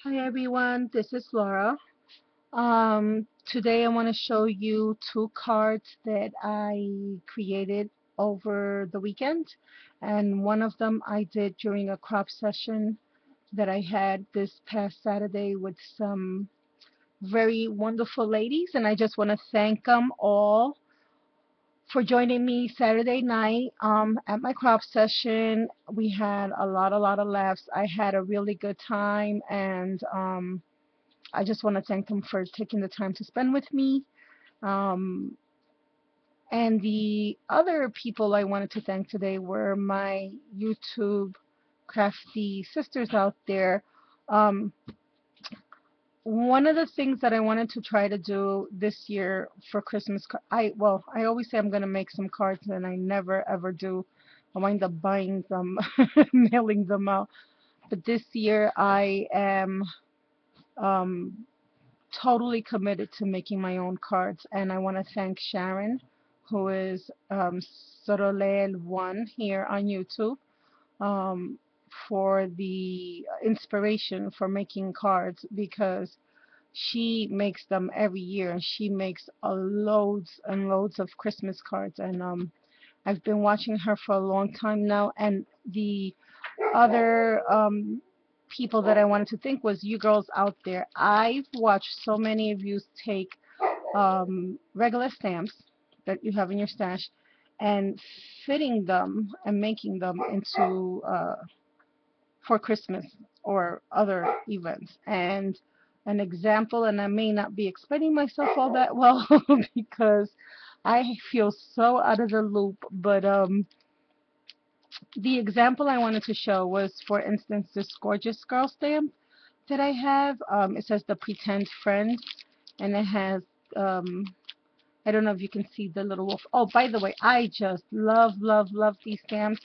Hi everyone, this is Laura. Today I want to show you two cards that I created over the weekend, and one of them I did during a crop session that I had this past Saturday with some very wonderful ladies, and I just want to thank them all for joining me Saturday night at my crop session. We had a lot of laughs. I had a really good time, and I just want to thank them for taking the time to spend with me. Um, and the other people I wanted to thank today were my YouTube crafty sisters out there. Um, One of the things that I wanted to try to do this year for Christmas, I always say I'm going to make some cards and I never ever do. I wind up buying them, mailing them out. But this year I am um, totally committed to making my own cards, and I want to thank Sharon, who is Sorolel1 here on YouTube, um, for the inspiration for making cards because she makes them every year and she makes loads and loads of Christmas cards, and I've been watching her for a long time now, and the other people that I wanted to thank was you girls out there. I've watched so many of you take regular stamps that you have in your stash and fitting them and making them into for Christmas or other events. And an example, and I may not be explaining myself all that well because I feel so out of the loop, but the example I wanted to show was, for instance, this gorgeous girl stamp that I have. It says the pretend friend, and it has, um, I don't know if you can see the little wolf. Oh, by the way, I just love these stamps.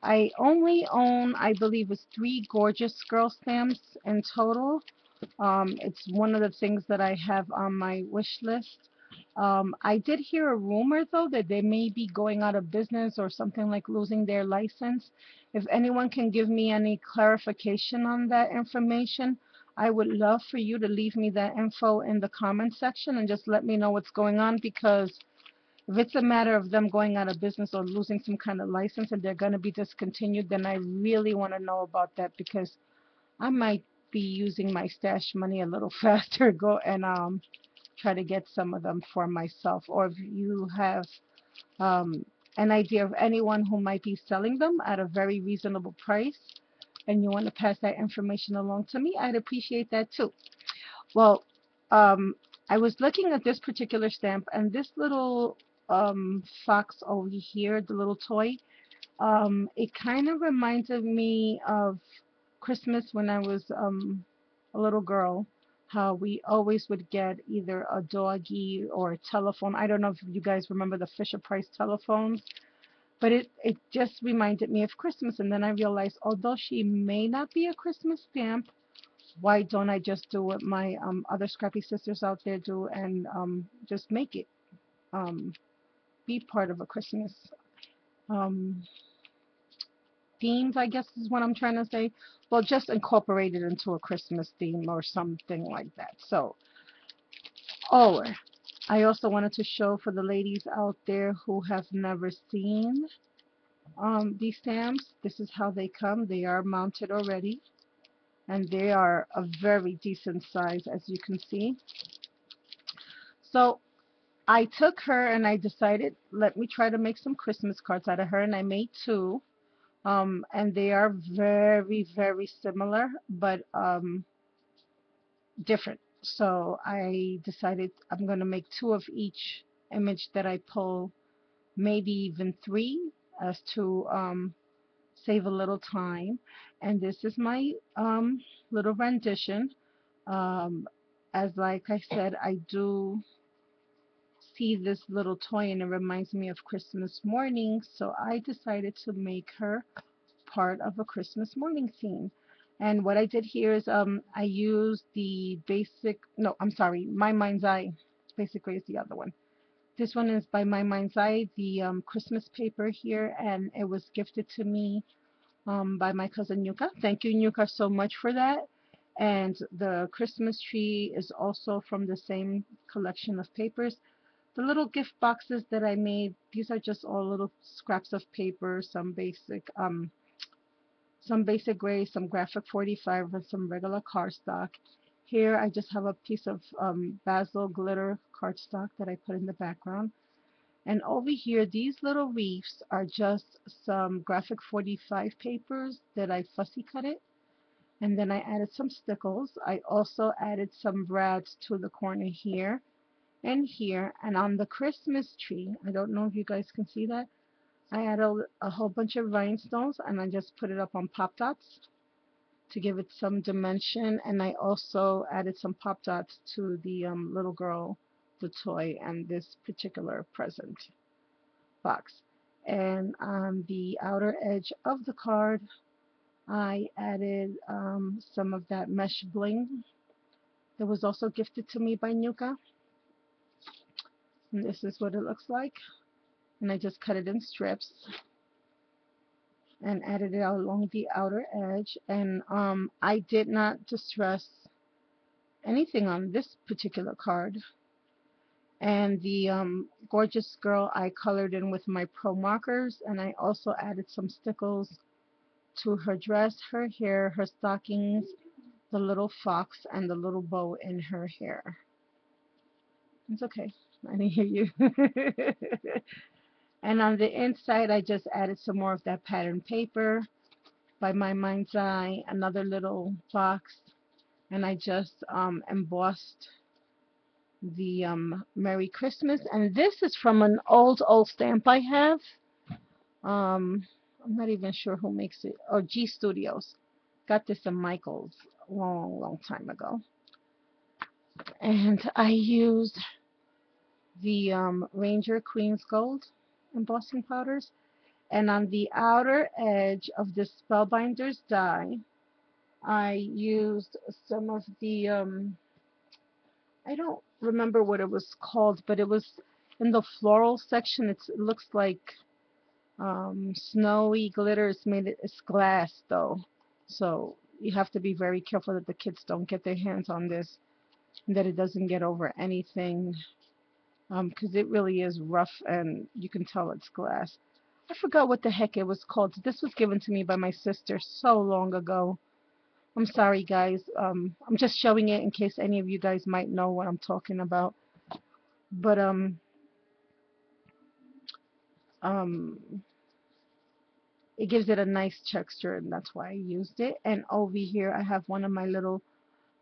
I only own, I believe, it's three gorgeous girl stamps in total. It's one of the things that I have on my wish list. I did hear a rumor, though, that they may be going out of business or something like losing their license. If anyone can give me any clarification on that information, I would love for you to leave me that info in the comment section and just let me know what's going on, because if it's a matter of them going out of business or losing some kind of license and they're going to be discontinued, then I really want to know about that, because I might be using my stash money a little faster, go and try to get some of them for myself. Or if you have um, an idea of anyone who might be selling them at a very reasonable price and you want to pass that information along to me, I'd appreciate that too. Well, um, I was looking at this particular stamp, and this little fox over here, the little toy, it kind of reminded me of Christmas when I was a little girl, how we always would get either a doggy or a telephone. I don't know if you guys remember the Fisher Price telephones, but it just reminded me of Christmas. And then I realized, although she may not be a Christmas stamp, why don't I just do what my other scrappy sisters out there do and just make it um, be part of a Christmas um, themes, I guess is what I'm trying to say. Well, just incorporate it into a Christmas theme or something like that. So, oh, I also wanted to show for the ladies out there who have never seen these stamps, this is how they come. They are mounted already, and they are a very decent size, as you can see. So I took her and I decided, let me try to make some Christmas cards out of her, and I made two. And they are very similar, but different. So I decided I'm going to make two of each image that I pull, maybe even three, as to save a little time. And this is my little rendition. Um, as like I said, I do see this little toy and it reminds me of Christmas morning, so I decided to make her part of a Christmas morning theme. And what I did here is I used the basic, no, I'm sorry, My Mind's Eye. Basically, is the other one. This one is by My Mind's Eye, the Christmas paper here, and it was gifted to me by my cousin Yuka. Thank you, Yuka, so much for that. And the Christmas tree is also from the same collection of papers. The little gift boxes that I made, these are just all little scraps of paper, some basic gray, some graphic 45, and some regular cardstock. Here I just have a piece of basil glitter cardstock that I put in the background. And over here, these little reefs are just some graphic 45 papers that I fussy cut it. And then I added some stickles. I also added some brads to the corner here and here. And on the Christmas tree, I don't know if you guys can see that, I added a whole bunch of rhinestones and I just put it up on pop dots to give it some dimension. And I also added some pop dots to the little girl, the toy, and this particular present box. And on the outer edge of the card, I added some of that mesh bling that was also gifted to me by Nuka. And this is what it looks like. And I just cut it in strips and added it out along the outer edge. And I did not distress anything on this particular card. And the Gorjuss girl I colored in with my Pro markers, and I also added some stickles to her dress, her hair, her stockings, the little fox, and the little bow in her hair. It's okay. I didn't hear you. And on the inside, I just added some more of that pattern paper by my mind's eye, another little box, and I just embossed the Merry Christmas. And this is from an old stamp I have. I'm not even sure who makes it. Oh, G Studios. Got this in Michael's a long time ago. And I used the Ranger Queen's Gold embossing powders. And on the outer edge of the Spellbinders die, I used some of the, I don't remember what it was called, but it was in the floral section. It looks like snowy glitter. It's glass though. So you have to be very careful that the kids don't get their hands on this, and that it doesn't get over anything, because it really is rough and you can tell it's glass. I forgot what the heck it was called. This was given to me by my sister so long ago. I'm sorry, guys. I'm just showing it in case any of you guys might know what I'm talking about. But um, it gives it a nice texture, and that's why I used it. And over here, I have one of my little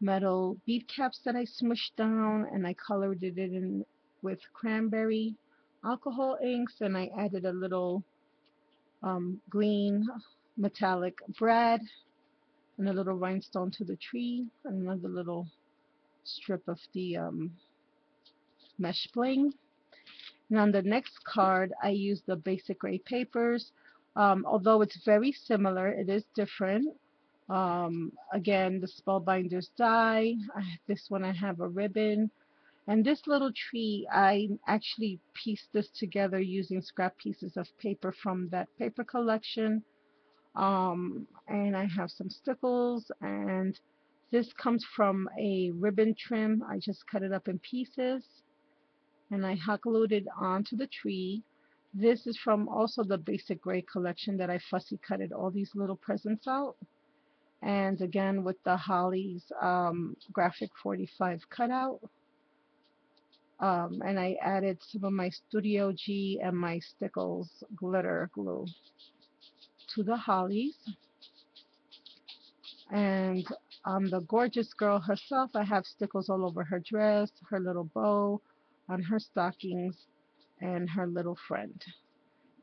metal bead caps that I smushed down, and I colored it in with cranberry alcohol inks, and I added a little green metallic brad and a little rhinestone to the tree, and another little strip of the mesh bling. And on the next card, I used the basic gray papers. Although it's very similar, it is different. Again, the Spellbinders die. This one I have a ribbon. And this little tree, I actually pieced this together using scrap pieces of paper from that paper collection. And I have some stickles, and this comes from a ribbon trim. I just cut it up in pieces and I hot glued it onto the tree. This is from also the basic gray collection that I fussy cutted all these little presents out. And again with the Holly's graphic 45 cutout. And I added some of my Studio G and my Stickles glitter glue to the Hollies. And on the Gorjuss girl herself, I have stickles all over her dress, her little bow, on her stockings, and her little friend.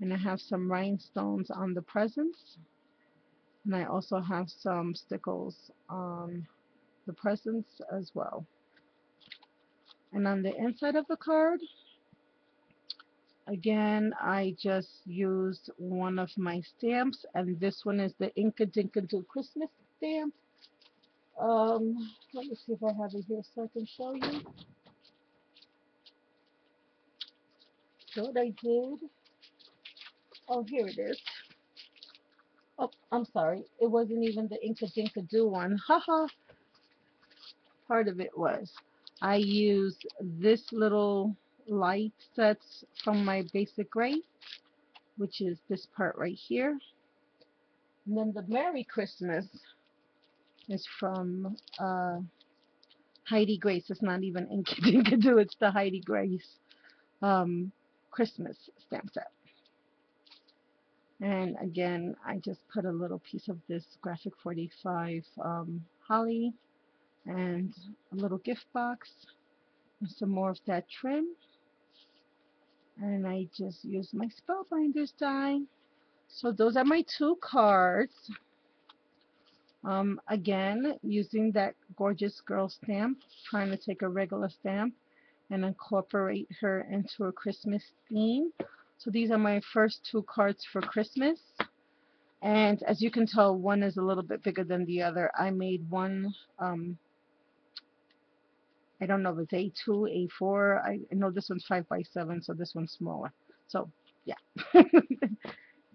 And I have some rhinestones on the presents. And I also have some stickles on the presents as well. And on the inside of the card, again, I just used one of my stamps, and this one is the Inka Dinka Do Christmas stamp. Let me see if I have it here so I can show you. So what I did, oh, here it is. Oh, I'm sorry, it wasn't even the Inka Dinka Do one. Haha, part of it was I used this little light that's from my basic gray, which is this part right here. And then the Merry Christmas is from Heidi Grace. It's not even Inkadoo, it's the Heidi Grace Christmas stamp set. And again, I just put a little piece of this Graphic 45 holly and a little gift box and some more of that trim. And I just use my Spellbinders die. So those are my two cards. Again, using that Gorjuss girl stamp, trying to take a regular stamp and incorporate her into a Christmas theme. So these are my first two cards for Christmas. And as you can tell, one is a little bit bigger than the other. I made one, I don't know if it's A2, A4. I know this one's 5x7, so this one's smaller. So, yeah.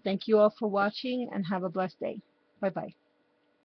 Thank you all for watching and have a blessed day. Bye-bye.